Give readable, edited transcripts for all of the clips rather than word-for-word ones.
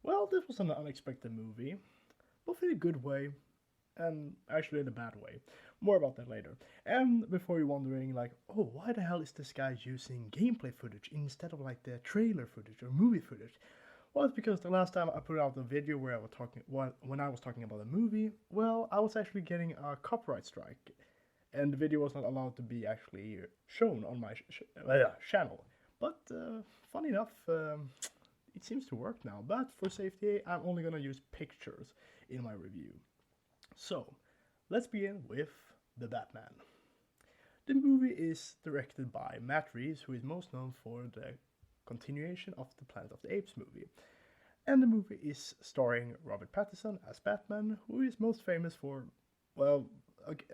Well, this was an unexpected movie, both in a good way and actually in a bad way. More about that later. And before you're wondering, like, oh, why the hell is this guy using gameplay footage instead of like the trailer footage or movie footage? Well, it's because the last time I put out a video where I was talking, when I was talking about a movie, well, I was actually getting a copyright strike, and the video was not allowed to be actually shown on my channel. But funny enough, it seems to work now. But for safety, I'm only gonna use pictures in my review. So, let's begin with the Batman. The movie is directed by Matt Reeves, who is most known for the continuation of the Planet of the Apes movie. And the movie is starring Robert Pattinson as Batman, who is most famous for, well,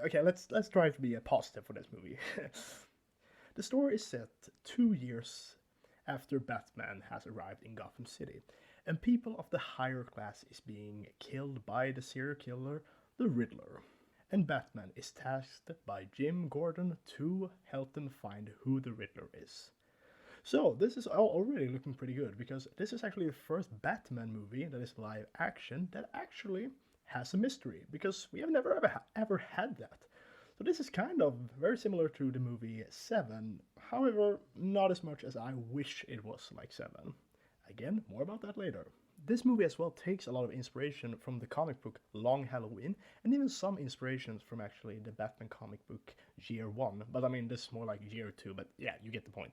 okay, let's try to be a positive for this movie. The story is set 2 years after Batman has arrived in Gotham City, and people of the higher class is being killed by the serial killer, the Riddler. And Batman is tasked by Jim Gordon to help them find who the Riddler is. So this is already looking pretty good because this is actually the first Batman movie that is live action that actually has a mystery because we have never ever had that. So this is kind of very similar to the movie Seven, however, not as much as I wish it was like Seven. Again, more about that later. This movie as well takes a lot of inspiration from the comic book Long Halloween, and even some inspirations from actually the Batman comic book Year One. But I mean, this is more like Year Two. But yeah, you get the point.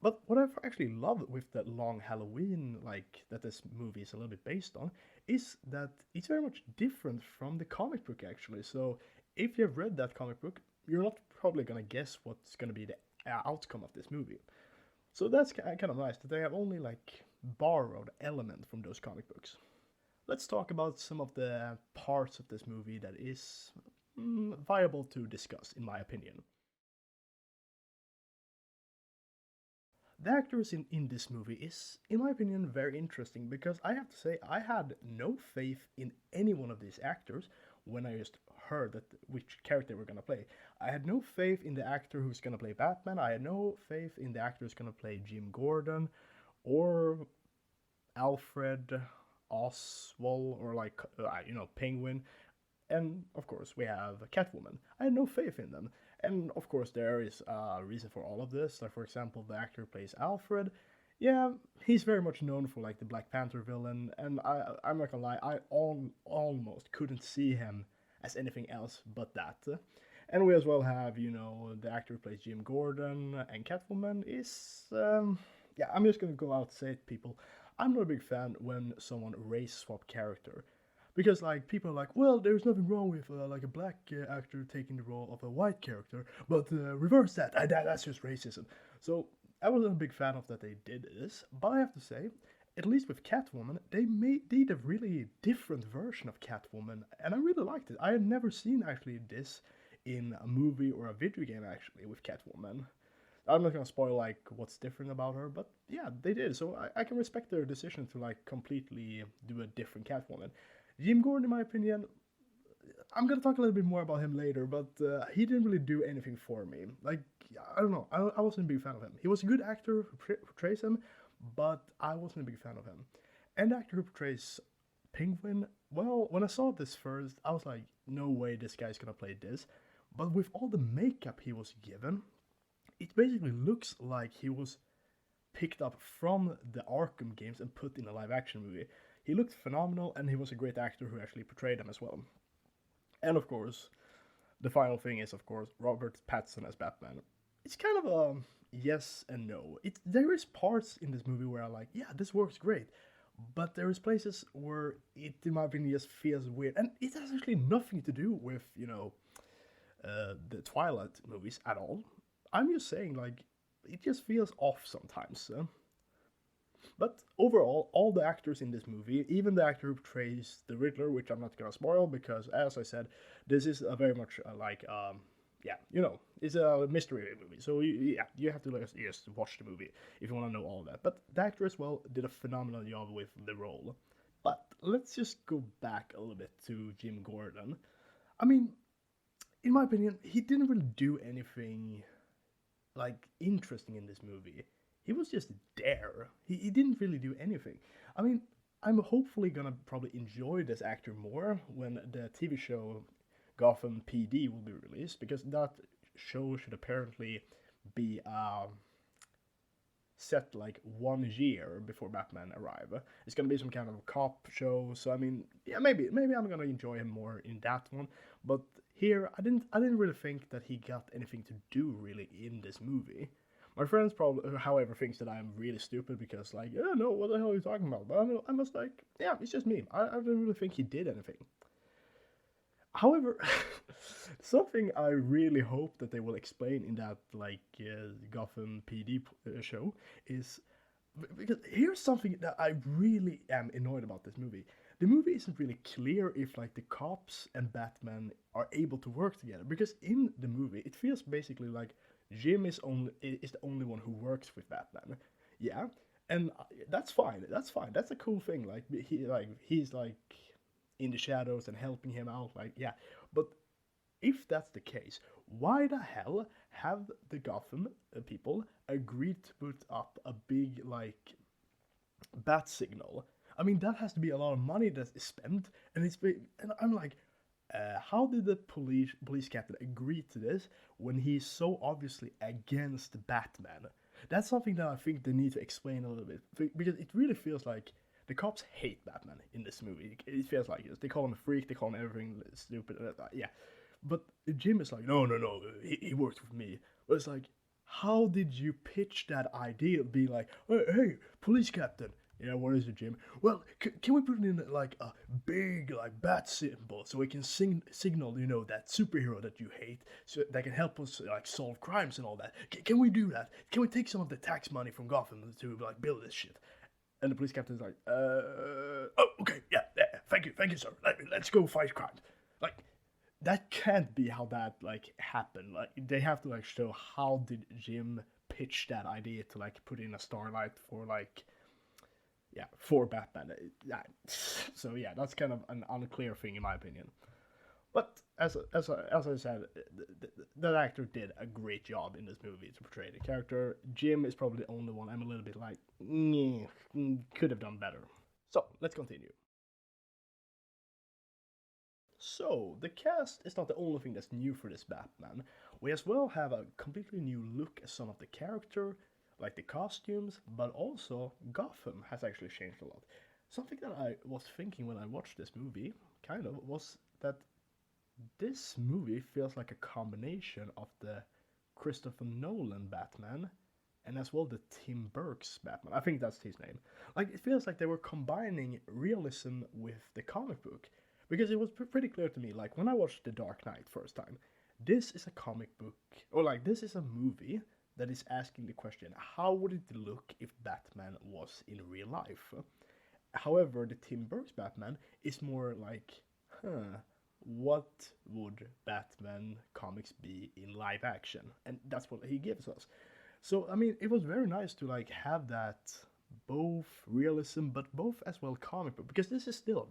But what I've actually loved with that Long Halloween, like that this movie is a little bit based on, is that it's very much different from the comic book actually. So if you've read that comic book, you're not probably gonna guess what's gonna be the outcome of this movie. So that's kind of nice that they have only like borrowed element from those comic books. Let's talk about some of the parts of this movie that is viable to discuss, in my opinion. The actors in this movie is, in my opinion, very interesting because I have to say I had no faith in any one of these actors when I just heard that which character we're gonna play. I had no faith in the actor who's gonna play Batman. I had no faith in the actor who's gonna play Jim Gordon or Alfred, Oswald, or like Penguin. And of course, we have Catwoman. I had no faith in them. And of course, there is a reason for all of this. Like, for example, the actor who plays Alfred. Yeah, he's very much known for like the Black Panther villain, and I'm not gonna lie, I almost couldn't see him as anything else but that. And we as well have, the actor who plays Jim Gordon and Catwoman is, yeah, I'm just gonna go out and say it, people. I'm not a big fan when someone race swap character because like people are like, well, there's nothing wrong with like a black actor taking the role of a white character, but reverse that. That's just racism. So I wasn't a big fan of that they did this, but I have to say, at least with Catwoman, they did a really different version of Catwoman, and I really liked it. I had never seen actually this in a movie or a video game actually with Catwoman. I'm not gonna spoil like what's different about her, but yeah, they did. So I can respect their decision to like completely do a different Catwoman. Jim Gordon, in my opinion, I'm gonna talk a little bit more about him later, but he didn't really do anything for me. Like, I don't know, I wasn't a big fan of him. He was a good actor who portrays him, but I wasn't a big fan of him. And the actor who portrays Penguin, well, when I saw this first, I was like, no way this guy's gonna play this. But with all the makeup he was given, it basically looks like he was picked up from the Arkham games and put in a live action movie. He looked phenomenal, and he was a great actor who actually portrayed him as well. And of course, the final thing is, of course, Robert Pattinson as Batman. It's kind of a yes and no. There is parts in this movie where I like, yeah, this works great, but there is places where it, in my opinion, just feels weird, and it has actually nothing to do with the Twilight movies at all. I'm just saying, like, it just feels off sometimes. But overall, all the actors in this movie, even the actor who portrays the Riddler, which I'm not gonna spoil because, as I said, this is a very much yeah, it's a mystery movie. So you have to just watch the movie if you want to know all that. But the actor as well did a phenomenal job with the role. But let's just go back a little bit to Jim Gordon. I mean, in my opinion, he didn't really do anything like interesting in this movie. He was just there. He didn't really do anything. I mean, I'm hopefully gonna probably enjoy this actor more when the TV show Gotham PD will be released, because that show should apparently be set like 1 year before Batman arrive. It's gonna be some kind of cop show, so I mean, yeah, maybe I'm gonna enjoy him more in that one. But here, I didn't really think that he got anything to do really in this movie. My friends probably, however, thinks that I'm really stupid because like, yeah, no, what the hell are you talking about? But I must like, yeah, it's just me. I didn't really think he did anything. However, something I really hope that they will explain in that like Gotham PD show is because here's something that I really am annoyed about this movie. The movie isn't really clear if like the cops and Batman are able to work together, because in the movie it feels basically like Jim is the only one who works with Batman. Yeah, and that's fine. That's fine. That's a cool thing. He's like in the shadows and helping him out. Like, yeah, but if that's the case, why the hell have the Gotham people agreed to put up a big like bat signal? I mean, that has to be a lot of money that is spent, and and I'm like, how did the police captain agree to this when he's so obviously against Batman? That's something that I think they need to explain a little bit, because it really feels like the cops hate Batman in this movie. It feels like this. They call him a freak. They call him everything stupid. Yeah, but Jim is like, no, no, no. He works with me. But it's like, how did you pitch that idea? Be like, hey, police captain. Yeah, what is it, Jim? Well, can we put it in like a big like bat symbol so we can signal, that superhero that you hate, so that can help us like solve crimes and all that? Can we do that? Can we take some of the tax money from Gotham to like build this shit? And the police captain's like, oh, okay, yeah, yeah, thank you, sir. Let's go fight crime. Like, that can't be how that like happened. Like, they have to like show how did Jim pitch that idea to like put in a starlight for like, yeah, for Batman. Yeah. So yeah, that's kind of an unclear thing in my opinion. But as I said, that actor did a great job in this movie to portray the character. Jim is probably the only one I'm a little bit like, could have done better. So let's continue. So the cast is not the only thing that's new for this Batman. We as well have a completely new look at some of the character, like the costumes, but also Gotham has actually changed a lot. Something that I was thinking when I watched this movie, kind of, was that this movie feels like a combination of the Christopher Nolan Batman and as well the Tim Burke's Batman. I think that's his name. Like, it feels like they were combining realism with the comic book, because it was pretty clear to me, like when I watched The Dark Knight first time, this is a comic book, or like this is a movie that is asking the question, how would it look if Batman was in real life? However, the Tim Burke's Batman is more like, what would Batman comics be in live action? And that's what he gives us. So I mean, it was very nice to like have that both realism but both as well comic book, because this is still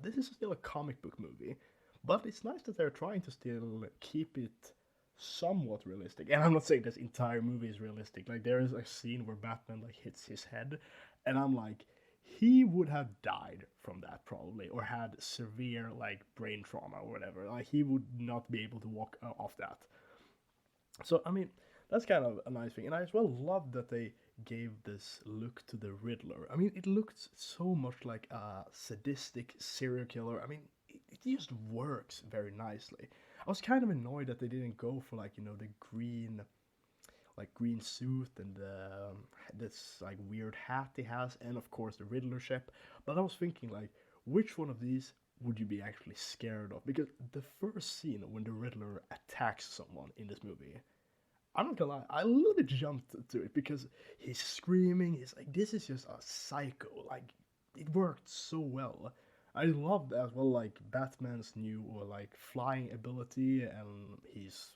a comic book movie, but it's nice that they're trying to still keep it somewhat realistic. And I'm not saying this entire movie is realistic. Like, there is a scene where Batman like hits his head, and I'm like, he would have died from that probably, or had severe like brain trauma or whatever. Like, he would not be able to walk off that. So I mean, that's kind of a nice thing, and I as well love that they gave this look to the Riddler. I mean, it looked so much like a sadistic serial killer. I mean, it just works very nicely. I was kind of annoyed that they didn't go for like, the green suit and this like weird hat he has, and of course the Riddler ship. But I was thinking like, which one of these would you be actually scared of? Because the first scene when the Riddler attacks someone in this movie, I'm not gonna lie, I a little bit jumped to it because he's screaming. He's like, this is just a psycho. Like, it worked so well. I loved as well like Batman's new or like flying ability and his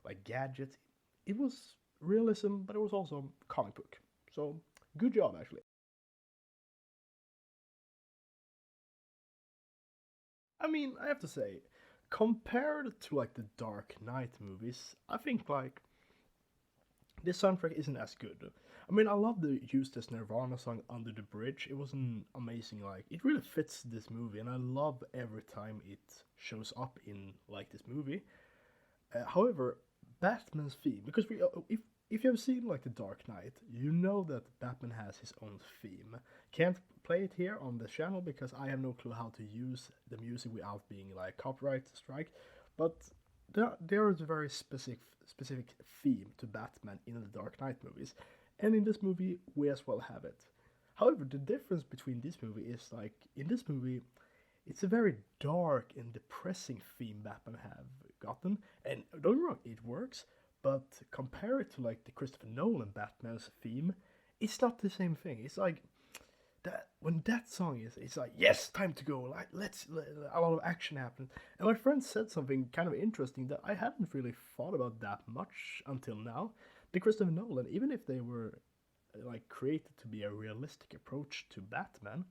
like gadgets. It was realism, but it was also comic book. So good job actually. I mean, I have to say, compared to like the Dark Knight movies, I think like this soundtrack isn't as good. I mean, I love the use this Nirvana song under the bridge. It was an amazing, like, it really fits this movie, and I love every time it shows up in like this movie. However, Batman's theme, because if you have seen like The Dark Knight, you know that Batman has his own theme. Can't play it here on the channel because I have no clue how to use the music without being like copyright strike. But there is a very specific theme to Batman in the Dark Knight movies, and in this movie we as well have it. However, the difference between this movie is like in this movie it's a very dark and depressing theme Batman have gotten, and don't get me wrong, it works. But compare it to like the Christopher Nolan Batman's theme, it's not the same thing. It's like that when that song is, it's like yes, time to go. Like a lot of action happens. And my friend said something kind of interesting that I hadn't really thought about that much until now. The Christopher Nolan, even if they were like created to be a realistic approach to Batman,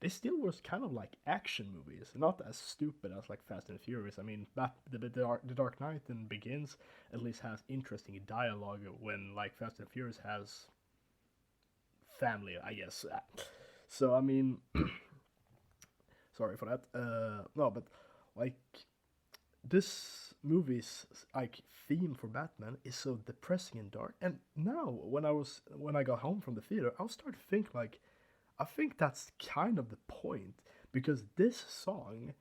they still was kind of like action movies, not as stupid as like Fast and Furious. I mean, the Dark Knight and Begins at least has interesting dialogue when like Fast and Furious has family, I guess. So I mean, sorry for that. No, but like this movie's like theme for Batman is so depressing and dark. And now when I got home from the theater, I was starting to think like I think that's kind of the point because this song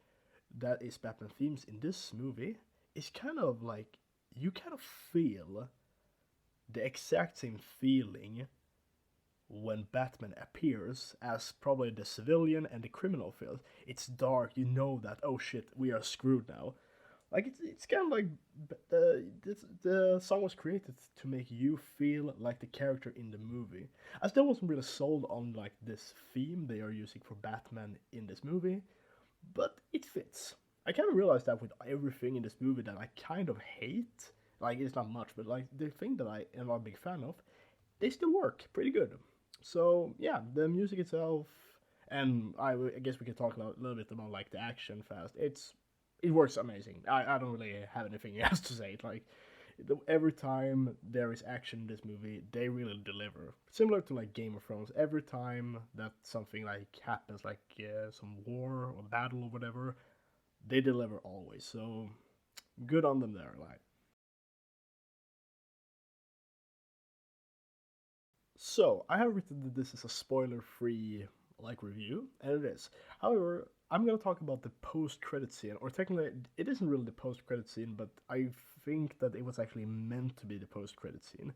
that is Batman themes in this movie is kind of like you kind of feel the exact same feeling when Batman appears as probably the civilian and the criminal feels. It's dark, you know that oh shit, we are screwed now. Like it's kind of like the song was created to make you feel like the character in the movie. I still wasn't really sold on like this theme they are using for Batman in this movie, but it fits. I kind of realized that with everything in this movie that I kind of hate. Like it's not much, but like the thing that I am not a big fan of, they still work pretty good. So yeah, the music itself, and I guess we could talk a little bit about like the action fast. It works amazing. I don't really have anything else to say. Like every time there is action in this movie, they really deliver. Similar to like Game of Thrones, every time that something like happens, like some war or battle or whatever, they deliver always. So good on them there. Like so, I have written that this is a spoiler-free like review, and it is. However, I'm gonna talk about the post-credit scene, or technically, it isn't really the post-credit scene, but I think that it was actually meant to be the post-credit scene.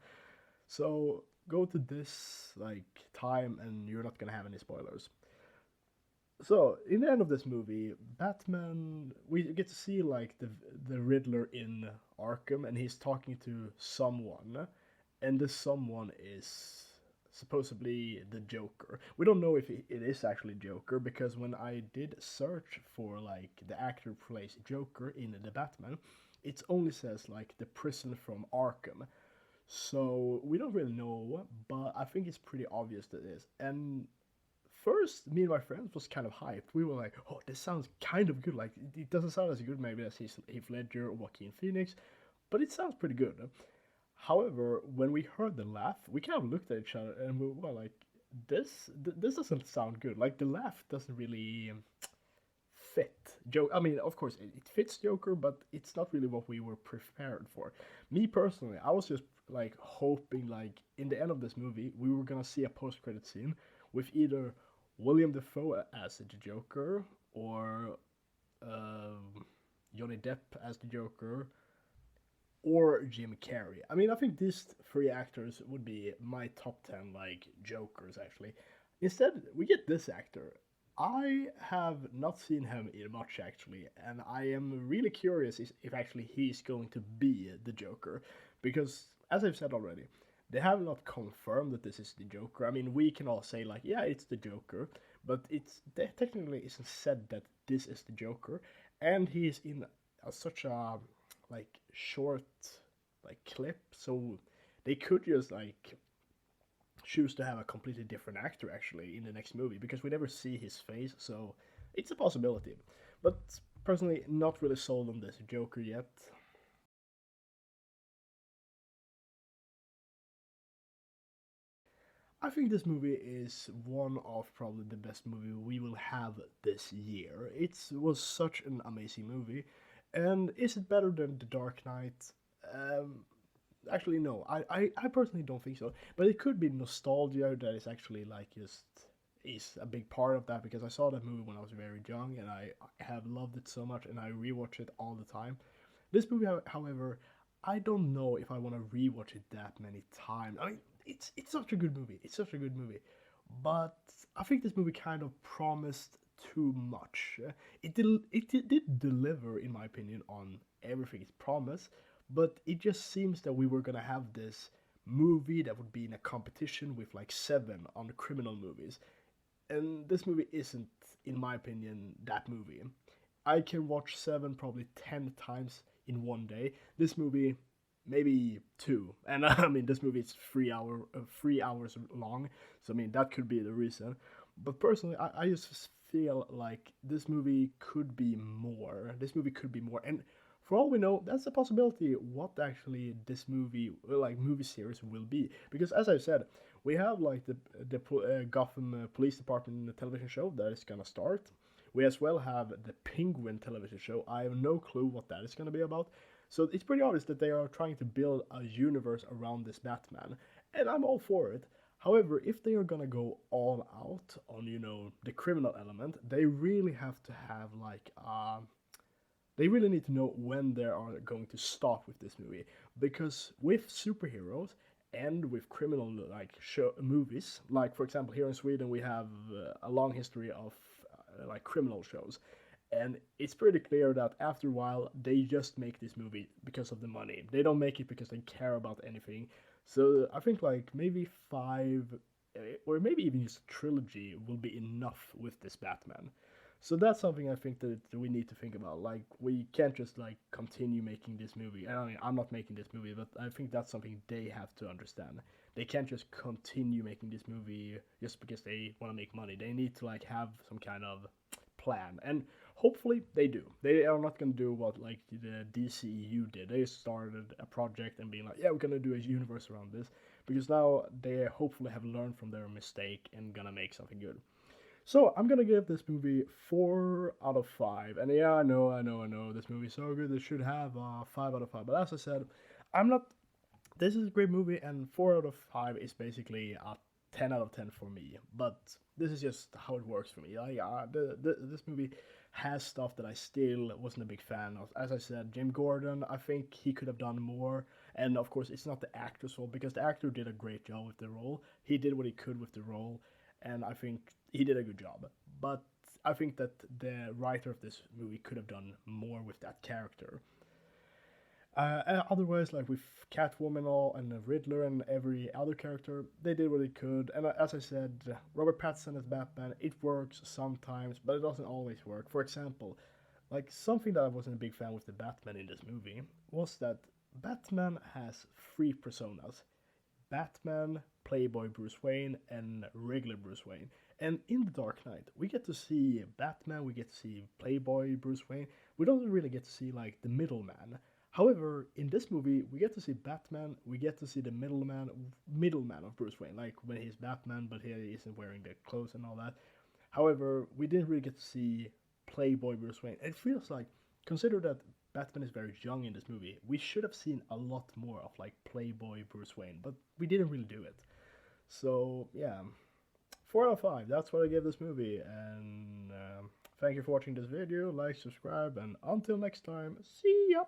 So go to this like time, and you're not gonna have any spoilers. So in the end of this movie, Batman, we get to see like the Riddler in Arkham, and he's talking to someone, and this someone is supposedly the Joker. We don't know if it is actually Joker because when I did search for like the actor who plays Joker in the Batman, it only says like the prison from Arkham. So we don't really know, but I think it's pretty obvious that it is. And first, me and my friends was kind of hyped. We were like, "Oh, this sounds kind of good. Like, it doesn't sound as good maybe as Heath Ledger or Joaquin Phoenix, but it sounds pretty good." However, when we heard the laugh, we kind of looked at each other and we were like, "This doesn't sound good. Like, the laugh doesn't really fit Joker. I mean, of course, it fits Joker, but it's not really what we were prepared for." Me personally, I was just like hoping, like in the end of this movie, we were gonna see a post-credit scene with either William Defoe as the Joker or Johnny Depp as the Joker or Jim Carrey. I mean, I think these three actors would be my top 10 like Jokers actually. Instead, we get this actor. I have not seen him in much actually, and I am really curious if actually he's going to be the Joker because as I've said already, they have not confirmed that this is the Joker. I mean, we can all say like, yeah, it's the Joker, but it's technically isn't said that this is the Joker, and he's in such a like short like clip, so they could just like choose to have a completely different actor actually in the next movie because we never see his face, so it's a possibility. But personally, not really sold on this Joker yet. I think this movie is one of probably the best movie we will have this year. It was such an amazing movie, and is it better than The Dark Knight? Um, Actually, no. I personally don't think so. But it could be nostalgia that is actually like just is a big part of that because I saw that movie when I was very young and I have loved it so much and I rewatch it all the time. This movie, however, I don't know if I want to rewatch it that many times. I mean, it's such a good movie. It's such a good movie, but I think this movie kind of promised too much. Did deliver, in my opinion, on everything it promised, but it just seems that we were gonna have this movie that would be in a competition with like Seven on the criminal movies, and this movie isn't, in my opinion, that movie. I can watch Seven probably 10 times in one day. This movie, maybe two. And I mean, this movie is 3 hours long, so I mean that could be the reason. But personally, I just feel like this movie could be more. This movie could be more, and for all we know, that's a possibility. What actually this movie, like movie series, will be? Because as I said, we have like the Gotham Police Department television show that is gonna start. We as well have the Penguin television show. I have no clue what that is gonna be about. So it's pretty obvious that they are trying to build a universe around this Batman, and I'm all for it. However, if they are gonna go all out on the criminal element, they really have to have like they really need to know when they are going to stop with this movie because with superheroes and with criminal like movies, like for example here in Sweden we have a long history of like criminal shows, and it's pretty clear that after a while they just make this movie because of the money. They don't make it because they care about anything. So I think like maybe five or maybe even just a trilogy will be enough with this Batman. So that's something I think that we need to think about. Like we can't just like continue making this movie. And I mean, I'm not making this movie, but I think that's something they have to understand. They can't just continue making this movie just because they want to make money. They need to like have some kind of plan, and hopefully they do. They are not gonna do what like the DCEU did. They started a project and being like, yeah, we're gonna do a universe around this because now they hopefully have learned from their mistake and gonna make something good. So I'm gonna give this movie 4 out of 5. And yeah, I know, this movie's so good. It should have 5 out of 5. But as I said, I'm not. This is a great movie, and 4 out of 5 is basically a 10 out of 10 for me. But this is just how it works for me. Like this movie has stuff that I still wasn't a big fan of. As I said, Jim Gordon, I think he could have done more. And of course, it's not the actor's fault because the actor did a great job with the role. He did what he could with the role, and I think he did a good job. But I think that the writer of this movie could have done more with that character. Otherwise, like with Catwoman and the Riddler and every other character, they did what they could. And as I said, Robert Pattinson as Batman, it works sometimes, but it doesn't always work. For example, like something that I wasn't a big fan with the Batman in this movie was that Batman has three personas: Batman, Playboy Bruce Wayne, and regular Bruce Wayne. And in The Dark Knight, we get to see Batman, we get to see Playboy Bruce Wayne. We don't really get to see like the middleman. However, in this movie, we get to see Batman, we get to see the middleman of Bruce Wayne, like when he's Batman, but he isn't wearing the clothes and all that. However, we didn't really get to see Playboy Bruce Wayne. It feels like, consider that Batman is very young in this movie, we should have seen a lot more of like Playboy Bruce Wayne, but we didn't really do it. So yeah, 4 out of 5. That's what I give this movie, and thank you for watching this video. Like, subscribe, and until next time, see ya.